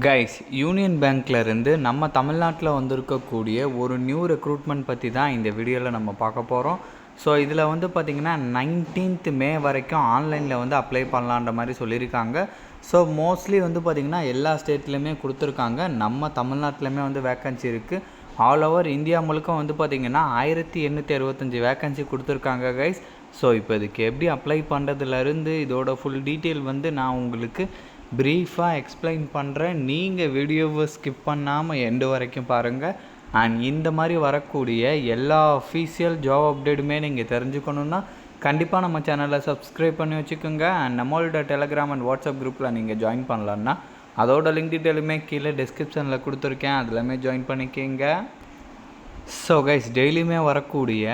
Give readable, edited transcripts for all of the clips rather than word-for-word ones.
Guys, union பேங்க்ல இருந்து நம்ம தமிழ்நாட்டில் வந்திருக்கக்கூடிய ஒரு நியூ ரெக்ரூட்மெண்ட் பற்றி தான் இந்த வீடியோவில் நம்ம பார்க்க போகிறோம். ஸோ இதில் வந்து பார்த்திங்கன்னா 19th மே வரைக்கும் ஆன்லைனில் வந்து அப்ளை பண்ணலான்ற மாதிரி சொல்லியிருக்காங்க. ஸோ மோஸ்ட்லி வந்து பார்த்திங்கன்னா எல்லா ஸ்டேட்லேயுமே கொடுத்துருக்காங்க. நம்ம தமிழ்நாட்டிலையுமே வந்து வேக்கன்சி இருக்குது. ஆல் ஓவர் இந்தியா முழுக்க வந்து பார்த்திங்கன்னா 1865 வேக்கன்சி கொடுத்துருக்காங்க கைஸ். ஸோ இப்போ இதுக்கு எப்படி அப்ளை பண்ணுறதுலேருந்து இதோட ஃபுல் டீட்டெயில் வந்து நான் உங்களுக்கு ப்ரீஃபாக எக்ஸ்பிளைன் பண்ணுறேன். நீங்கள் வீடியோவை ஸ்கிப் பண்ணாமல் எண்டு வரைக்கும் பாருங்கள். அண்ட் இந்த மாதிரி வரக்கூடிய எல்லா அஃபீஷியல் ஜாப் அப்டேட்டுமே நீங்கள் தெரிஞ்சுக்கணுன்னா கண்டிப்பாக நம்ம சேனலை சப்ஸ்கிரைப் பண்ணி வச்சுக்கோங்க. அண்ட் நம்மளோட டெலகிராம் அண்ட் வாட்ஸ்அப் குரூப்பில் நீங்கள் ஜாயின் பண்ணலான்னா அதோட லிங்க் டீட்டெயிலுமே கீழே டிஸ்கிரிப்ஷனில் கொடுத்துருக்கேன், அதிலுமே ஜாயின் பண்ணிக்கோங்க. ஸோ கைஸ், டெய்லியுமே வரக்கூடிய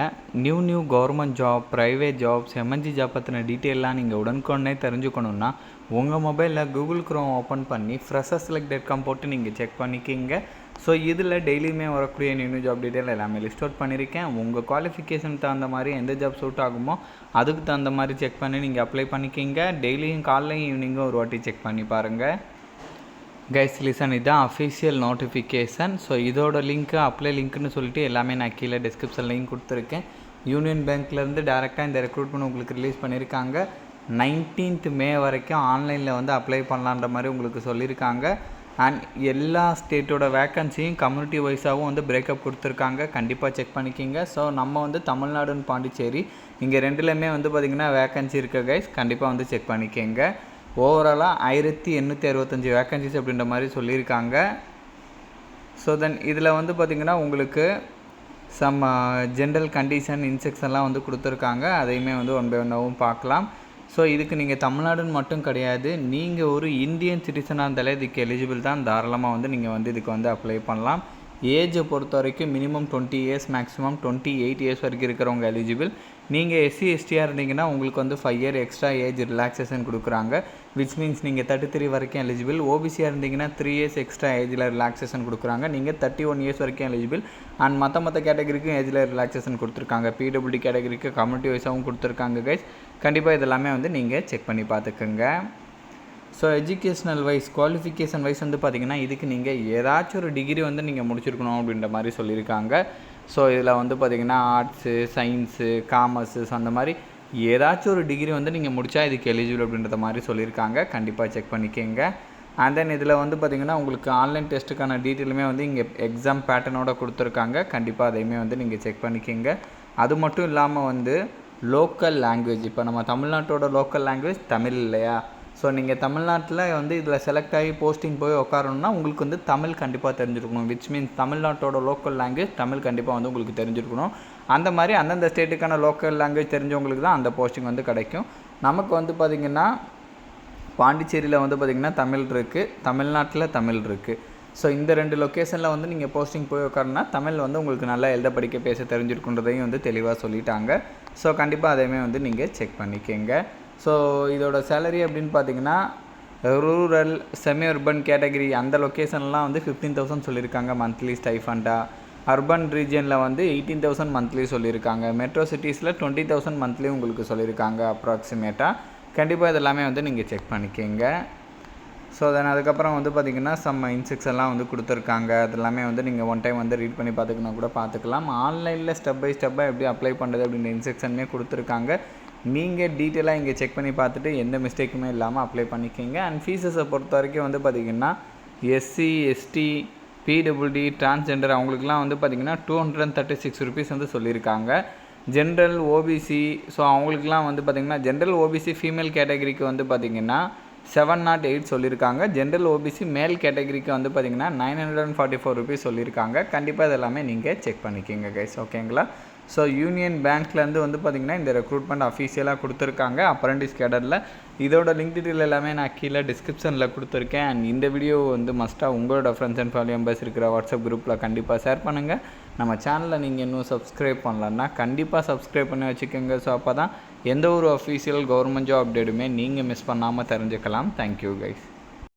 new government job, private jobs, MNC job பற்றின டீட்டெயிலாம் நீங்கள் உடனுக்குடனே தெரிஞ்சுக்கணுன்னா உங்கள் மொபைலில் கூகுள் க்ரோம் ஓப்பன் பண்ணி freshers.com போட்டு நீங்கள் செக் பண்ணிக்கிங்க. ஸோ இதில் டெய்லியுமே வரக்கூடிய நியூ ஜாப் டீட்டெயில் எல்லாமே லிஸ்ட் அவுட் பண்ணியிருக்கேன். உங்கள் குவாலிஃபிகேஷனுக்கு தகுந்த மாதிரி எந்த ஜாப் சூட் ஆகுமோ அதுக்கு தகுந்த மாதிரி செக் பண்ணி நீங்கள் அப்ளை பண்ணிக்கிங்க. டெய்லியும் காலையும் ஈவினிங்கும் ஒரு வாட்டி செக் பண்ணி பாருங்கள். கைஸ் லிசன், இதுதான் அஃபிஷியல் நோட்டிஃபிகேஷன். ஸோ இதோட லிங்க்கு அப்ளை லிங்க்னு சொல்லிட்டு எல்லாமே நான் கீழே டிஸ்கிரிப்ஷன் லிங்க் கொடுத்துருக்கேன். யூனியன் பேங்க்லேருந்து டேரெக்டாக இந்த ரெக்ரூட்மெண்ட் உங்களுக்கு ரிலீஸ் பண்ணியிருக்காங்க. 19th மே வரைக்கும் ஆன்லைனில் வந்து அப்ளை பண்ணலான்ற மாதிரி உங்களுக்கு சொல்லியிருக்காங்க. அண்ட் எல்லா ஸ்டேட்டோட வேக்கன்சியும் கம்யூனிட்டி வைஸாகவும் வந்து பிரேக்கப் கொடுத்துருக்காங்க. கண்டிப்பாக செக் பண்ணிக்கிங்க. ஸோ நம்ம வந்து தமிழ்நாடுன்னு பாண்டிச்சேரி இங்கே ரெண்டுலேயுமே வந்து பார்த்திங்கன்னா வேக்கன்சி இருக்குது கைஸ். கண்டிப்பாக வந்து செக் பண்ணிக்கோங்க. ஓவராலாக 1865 வேக்கன்சிஸ் அப்படின்ற மாதிரி சொல்லியிருக்காங்க. ஸோ தென் இதில் வந்து பார்த்திங்கன்னா உங்களுக்கு சம் ஜென்ரல் கண்டிஷன் இன்ஸ்ட்ரக்ஷன்லாம் வந்து கொடுத்துருக்காங்க. அதையுமே வந்து ஒன் பை ஒன்னாகவும் பார்க்கலாம். ஸோ இதுக்கு நீங்கள் தமிழ்நாடுன்னு மட்டும் கிடையாது, நீங்கள் ஒரு இந்தியன் சிட்டிசனாக இருந்தாலே இதுக்கு எலிஜிபிள் தான். தாராளமாக வந்து நீங்கள் வந்து இதுக்கு வந்து அப்ளை பண்ணலாம். ஏஜை பொறுத்த வரைக்கும் மினிமம் 20 இயர்ஸ், மேக்ஸிமம் 28 இயர்ஸ் வரைக்கும் இருக்கிறவங்க எலிஜிபிள். நீங்கள் எஸ்சி எஸ்டியாக இருந்தீங்கன்னா உங்களுக்கு வந்து 5 இயர் எக்ஸ்ட்ரா ஏஜ் ரிலாக்ஸேஷன் கொடுக்குறாங்க. விச் மீன்ஸ் நீங்கள் 33 வரைக்கும் எலிஜிபிள். ஓபிசியாக இருந்தீங்கன்னா 3 இயர்ஸ் எக்ஸ்ட்ரா ஏஜில் ரிலாக்ஸேஷன் கொடுக்குறாங்க. நீங்கள் 31 இயர்ஸ் வரைக்கும் எலிஜிபிள். அண்ட் மற்ற கேட்டகரிக்கும் ஏஜில் ரிலாக்ஸேஷன் கொடுத்துருக்காங்க. பிடபிள்யூடி கேட்டகரிக்கு கம்யூனிட்டி வைஸாகவும் கொடுத்துருக்காங்க கைஸ். கண்டிப்பாக இதெல்லாமே வந்து நீங்கள் செக் பண்ணி பார்த்துக்குங்க. So educational wise, qualification wise வந்து பார்த்திங்கன்னா இதுக்கு நீங்கள் ஏதாச்சும் ஒரு டிகிரி வந்து நீங்கள் முடிச்சிருக்கணும் அப்படின்ற மாதிரி சொல்லியிருக்காங்க. ஸோ இதில் வந்து பார்த்திங்கன்னா ஆர்ட்ஸு, சயின்ஸு, காமர்ஸு, ஸோ அந்த மாதிரி ஏதாச்சும் ஒரு டிகிரி வந்து நீங்கள் முடித்தா இதுக்கு எலிஜிபிள் அப்படின்றத மாதிரி சொல்லியிருக்காங்க. கண்டிப்பாக செக் பண்ணிக்கோங்க. அண்ட் தென் இதில் வந்து பார்த்திங்கன்னா உங்களுக்கு ஆன்லைன் டெஸ்ட்டுக்கான டீட்டெயிலுமே வந்து இங்கே எக்ஸாம் பேட்டர்னோட கொடுத்துருக்காங்க. கண்டிப்பாக அதையுமே வந்து நீங்கள் செக் பண்ணிக்கோங்க. அது மட்டும் இல்லாமல் வந்து லோக்கல் லாங்குவேஜ், இப்போ நம்ம தமிழ்நாட்டோட லோக்கல் லாங்குவேஜ் தமிழ் இல்லையா? ஸோ நீங்கள் தமிழ்நாட்டில் வந்து இதில் செலக்ட் ஆகி போஸ்டிங் போய் உட்காரணுன்னா உங்களுக்கு வந்து தமிழ் கண்டிப்பாக தெரிஞ்சிருக்கணும். விச் மீன்ஸ் தமிழ்நாட்டோட லோக்கல் லாங்குவேஜ் தமிழ் கண்டிப்பாக வந்து உங்களுக்கு தெரிஞ்சிருக்கணும். அந்த மாதிரி அந்தந்த ஸ்டேட்டுக்கான லோக்கல் லாங்குவேஜ் தெரிஞ்சவங்களுக்கு தான் அந்த போஸ்டிங் வந்து கிடைக்கும். நமக்கு வந்து பார்த்திங்கன்னா பாண்டிச்சேரியில் வந்து பார்த்திங்கன்னா தமிழ் இருக்குது, தமிழ்நாட்டில் தமிழ் இருக்குது. ஸோ இந்த 2 லொக்கேஷனில் வந்து நீங்கள் போஸ்டிங் போய் உட்காரனா தமிழ் வந்து உங்களுக்கு நல்லா எழுத படிக்க பேச தெரிஞ்சிருக்குன்றதையும் வந்து தெளிவாக சொல்லிட்டாங்க. ஸோ கண்டிப்பாக அதையுமே வந்து நீங்கள் செக் பண்ணிக்கோங்க. ஸோ இதோட சேலரி அப்படின்னு பார்த்தீங்கன்னா ரூரல், செமி அர்பன் கேட்டகரி அந்த லொக்கேஷன்லாம் வந்து 15,000 சொல்லியிருக்காங்க மந்த்லி ஸ்டைஃபண்டாக. அர்பன் ரீஜனில் வந்து 18,000 மந்த்லி சொல்லியிருக்காங்க. மெட்ரோ சிட்டிஸில் 20,000 மந்த்லி உங்களுக்கு சொல்லியிருக்காங்க அப்ராக்சிமேட்டாக. கண்டிப்பாக இதெல்லாமே வந்து நீங்கள் செக் பண்ணிக்கோங்க. ஸோ தென் அதுக்கப்புறம் வந்து பார்த்திங்கன்னா சம் இன்ஸ்ட்ரக்ஷன்லாம் வந்து கொடுத்துருக்காங்க. அதெல்லாமே வந்து நீங்கள் ஒன் டைம் வந்து ரீட் பண்ணி பார்த்துக்கணும் கூட பார்த்துக்கலாம். ஆன்லைனில் ஸ்டெப் பை ஸ்டெப்பாக எப்படி அப்ளை பண்ணுறது அப்படின்ற இன்ஸ்ட்ரக்ஷனுமே கொடுத்துருக்காங்க. நீங்கள் டீட்டெயிலாக இங்கே செக் பண்ணி பார்த்துட்டு எந்த மிஸ்டேக்குமே இல்லாமல் அப்ளை பண்ணிக்கோங்க. அண்ட் ஃபீஸஸை பொறுத்த வரைக்கும் வந்து பார்த்திங்கன்னா எஸ்சி, எஸ்டி, பிடபிள்யூடி, டிரான்ஸ்ஜெண்டர் அவங்களுக்குலாம் வந்து பார்த்திங்கன்னா 236 ருபீஸ் வந்து சொல்லியிருக்காங்க. ஜென்ரல், ஓபிசி, ஸோ அவங்களுக்குலாம் வந்து பார்த்திங்கன்னா ஜென்ரல் ஓபிசி ஃபீமேல் கேட்டகரிக்கு வந்து பார்த்திங்கன்னா 708 சொல்லியிருக்காங்க. ஜென்ரல் ஓபிசி மேல் கேட்டகரிக்கு வந்து பார்த்திங்கன்னா 944 ருபீஸ் சொல்லியிருக்காங்க. கண்டிப்பாக இதெல்லாமே நீங்கள் செக் பண்ணிக்கோங்க கைஸ், ஓகேங்களா? ஸோ யூனியன் பேங்க்லேருந்து வந்து பார்த்திங்கன்னா இந்த ரெக்ரூட்மெண்ட் அஃபீஷியலாக கொடுத்துருக்காங்க அப்ரெண்டிஸ் கேடரில். இதோட லிங்க் டீட்டெயில் எல்லாமே நான் கீழே டிஸ்கிரிப்ஷனில் கொடுத்துருக்கேன். அண்ட் இந்த வீடியோ வந்து மஸ்ட்டாக உங்களோட ஃப்ரெண்ட்ஸ் அண்ட் ஃபேமிலி மெம்பர்ஸ் இருக்கிற வாட்ஸ்அப் குரூப்பில் கண்டிப்பாக ஷேர் பண்ணுங்கள். நம்ம சேனலில் நீங்கள் இன்னும் சப்ஸ்கிரைப் பண்ணலன்னா கண்டிப்பாக சப்ஸ்கிரைப் பண்ணி வச்சுக்கோங்க. ஸோ அப்போ தான் எந்த ஒரு அஃபீஷியல் கவர்மெண்ட் ஜாப் அப்டேட்டுமே நீங்கள் மிஸ் பண்ணாமல் தெரிஞ்சுக்கலாம். Thank you guys.